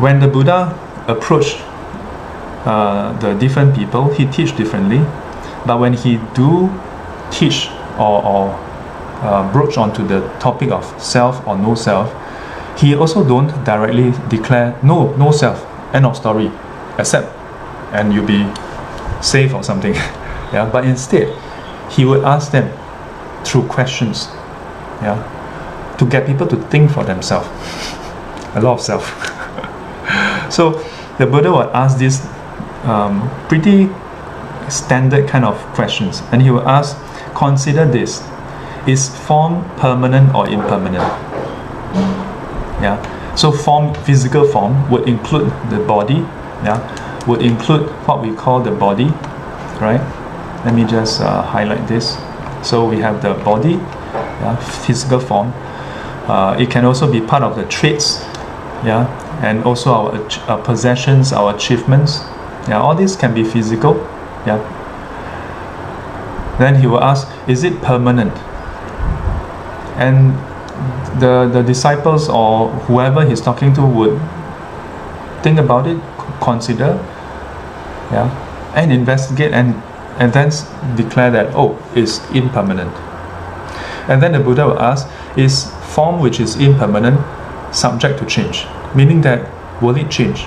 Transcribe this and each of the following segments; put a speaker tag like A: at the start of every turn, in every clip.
A: when the Buddha approached the different people, he teach differently. But when he do teach or broach onto the topic of self or no self, he also don't directly declare no self, end of story, accept and you'll be safe or something. Yeah, but instead he would ask them through questions, yeah, to get people to think for themselves. A lot of self. So the Buddha would ask these pretty standard kind of questions, and he would ask, consider this: is form permanent or impermanent? Yeah. So form, physical form, would include the body. Yeah. Would include what we call the body, right? Let me just highlight this. So we have the body, yeah, physical form. It can also be part of the traits, yeah, and also our possessions, our achievements. Yeah, all these can be physical. Yeah. Then he will ask, is it permanent? And the disciples or whoever he's talking to would think about it, consider, yeah, and investigate, and then declare that, oh, it's impermanent. And then the Buddha will ask, is form which is impermanent subject to change? Meaning that, will it change?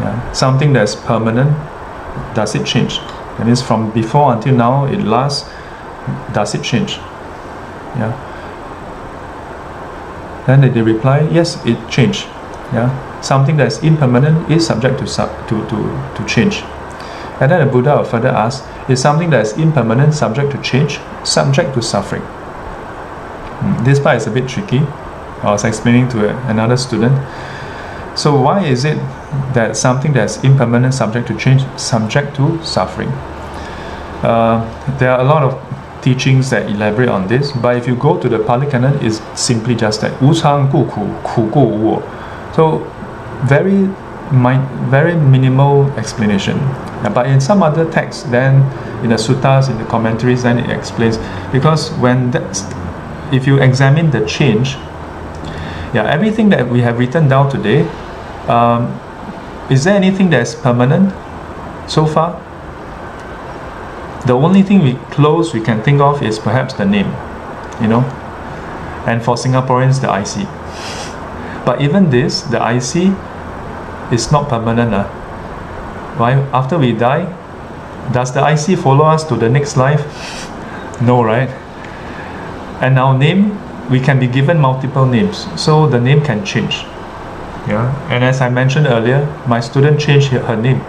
A: Yeah. Something that's permanent, does it change? That means from before until now, it lasts, does it change? Yeah. Then they reply, yes, it changed. Yeah. Something that's impermanent is subject to change. And then the Buddha will further ask, is something that is impermanent subject to change, subject to suffering? This part is a bit tricky. I was explaining to another student. So why is it that something that's impermanent subject to change, subject to suffering? There are a lot of teachings that elaborate on this, but if you go to the Pali Canon, it's simply just that 无常故苦，苦故无我. So very minimal explanation. But in some other texts, then in the suttas, in the commentaries, then it explains, because if you examine the change, yeah, everything that we have written down today, is there anything that's permanent so far? The only thing we can think of is perhaps the name, and for Singaporeans, the IC. But even this, the IC, is not permanent. Why? After we die, does the IC follow us to the next life? No, right? And our name, we can be given multiple names, so the name can change. Yeah. And as I mentioned earlier, my student changed her name,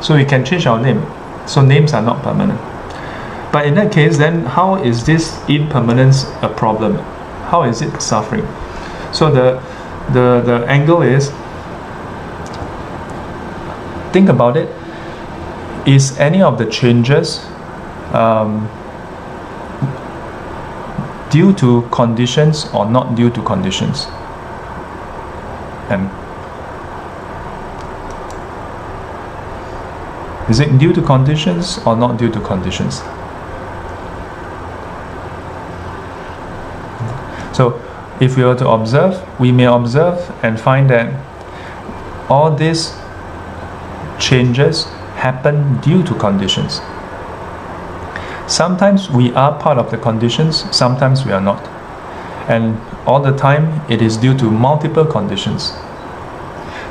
A: so we can change our name. So names are not permanent. But in that case, then how is this impermanence a problem? How is it suffering? So the angle is, think about it. Is any of the changes due to conditions or not due to conditions? And is it due to conditions or not due to conditions? So if we were to observe, we may observe and find that all these changes happen due to conditions. Sometimes we are part of the conditions, sometimes we are not. And all the time it is due to multiple conditions.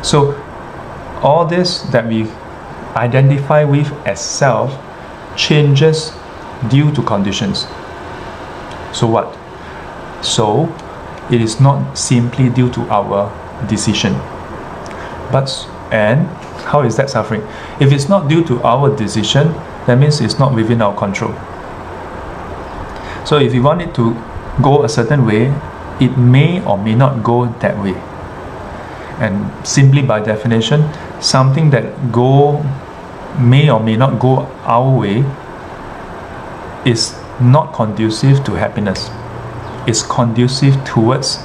A: So all this that we identify with as self changes due to conditions. So what? So it is not simply due to our decision. And how is that suffering? If it's not due to our decision, that means it's not within our control. So if you want it to go a certain way, it may or may not go that way. And simply by definition, something that may or may not go our way is not conducive to happiness. It's conducive towards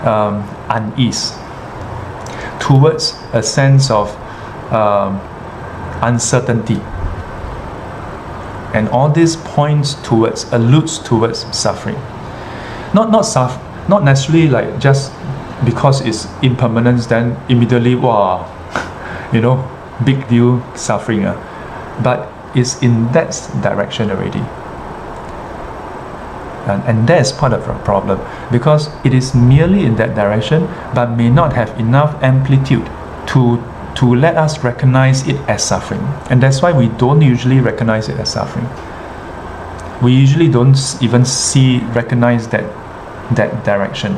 A: unease, towards a sense of uncertainty. And all this alludes towards suffering. Not necessarily like just because it's impermanence, then immediately, wow, big deal, suffering. But it's in that direction already. And that is part of the problem, because it is merely in that direction, but may not have enough amplitude to let us recognize it as suffering. And that's why we don't usually recognize it as suffering. We usually don't even recognize that direction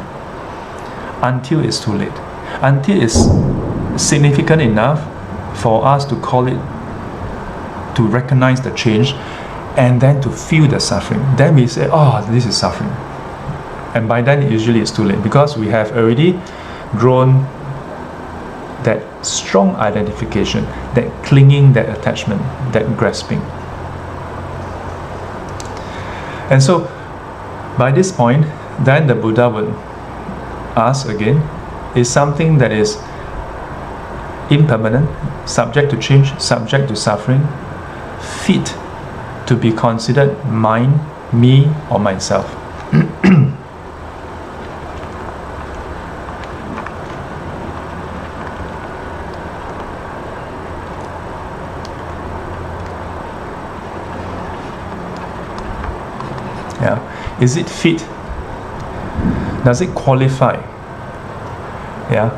A: until it's too late, until it's significant enough for us to call it, to recognize the change, and then to feel the suffering. Then we say, oh, this is suffering. And by then usually it's too late, because we have already grown that strong identification, that clinging, that attachment, that grasping. And so by this point, then the Buddha would ask again, is something that is impermanent, subject to change, subject to suffering, fit to be considered mine, me, or myself? Yeah. Is it fit? Does it qualify? Yeah.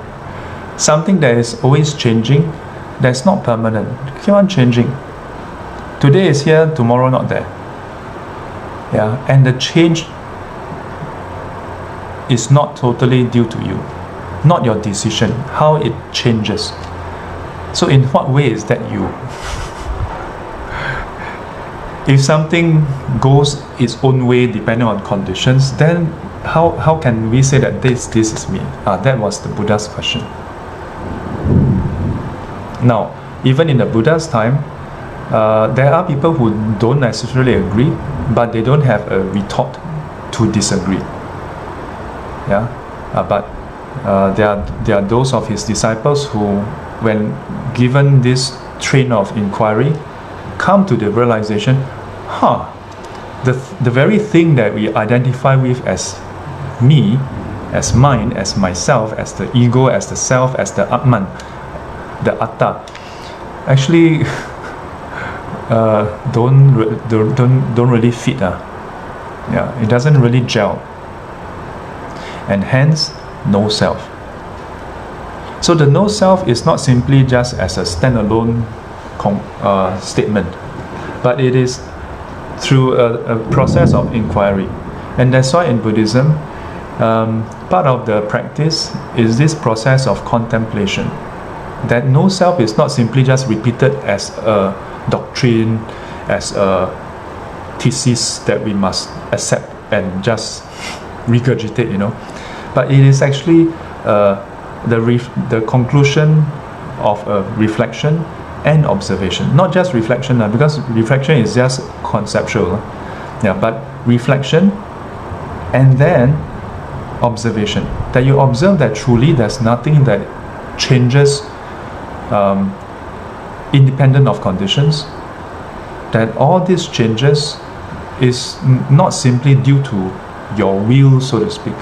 A: Something that is always changing, that's not permanent, keep on changing. Today is here, tomorrow not there. Yeah. And the change is not totally due to you, not your decision, how it changes. So in what way is that you? If something goes its own way depending on conditions, then how can we say that this is me? That was the Buddha's question. Now, even in the Buddha's time, there are people who don't necessarily agree, but they don't have a retort to disagree. Yeah, but there are those of his disciples who, when given this train of inquiry, come to the realization, the very thing that we identify with as me, as mine, as myself, as the ego, as the self, as the Atman, the Atta, actually don't really fit. Yeah, it doesn't really gel, and hence no self. So the no self is not simply just as a standalone statement, but it is through a process of inquiry. And that's why in Buddhism, part of the practice is this process of contemplation. That no self is not simply just repeated as a doctrine, as a thesis that we must accept and just regurgitate, but it is actually the conclusion of a reflection and observation. Not just reflection, because reflection is just conceptual. Yeah, but reflection and then observation. That you observe that truly there's nothing that changes independent of conditions. That all these changes is not simply due to your will, so to speak,